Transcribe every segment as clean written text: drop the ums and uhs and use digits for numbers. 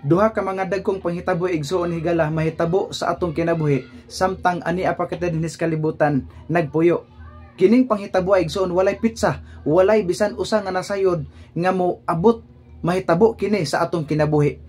Duha ka mga dagkong panghitabo igsuon higala mahitabo sa atong kinabuhi samtang ani apa kita dinhis kalibutan nagpuyo. Kining panghitabo igsuon walay pitsa, walay bisan usa nga nasayod nga mo abot mahitabo kini sa atong kinabuhi.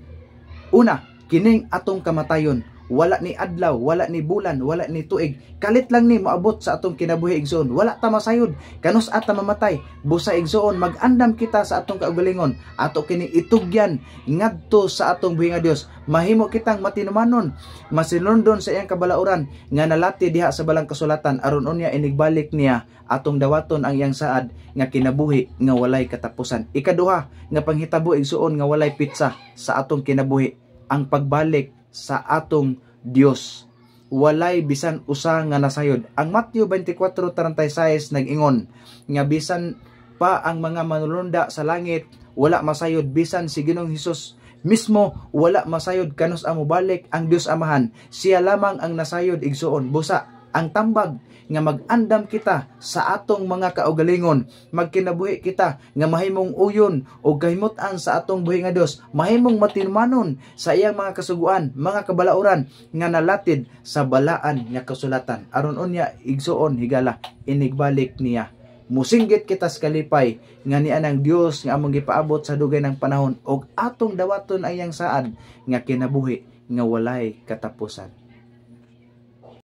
Una, kining atong kamatayon. Wala ni adlaw, wala ni bulan, wala ni tuig. Kalit lang ni moabot sa atong kinabuhi igsoon. Wala ta masayod, kanus ata mamatay. Busa igsoon, mag-andam kita sa atong kaugalingon. Ato kini itugyan ngadto sa atong buhi nga Dios. Mahimo kitang matinumanon, masinundon sa iyang kabalauran nga nalati diha sa balang kasulatan aron unya inigbalik niya atong dawaton ang iyang saad nga kinabuhi nga walay katapusan. Ikaduha nga panghitabo igsuon nga walay pitsa sa atong kinabuhi, ang pagbalik sa atong Dios. Walay bisan usa nga nasayod. Ang Matthew 24:36 nag-ingon nga bisan pa ang mga manulunda sa langit wala masayod, bisan si Ginoong Hesus mismo wala masayod kanus amo balik ang Dios Amahan. Siya lamang ang nasayod igsuon. Busa ang tambag nga mag-andam kita sa atong mga kaugalingon, magkinabuhi kita nga mahimong uyon o kahimut-an sa atong buhi nga Dios, mahimong matinumanon sa iyang mga kasuguan, mga kabalauran nga nalatid sa balaan nga kasulatan. Aron unya igsuon higala inigbalik niya. Musinggit kita sa kalipay nga niya ng Dios nga among gipaabot sa dugay ng panahon og atong dawaton ang iyang saad nga kinabuhi nga walay katapusan.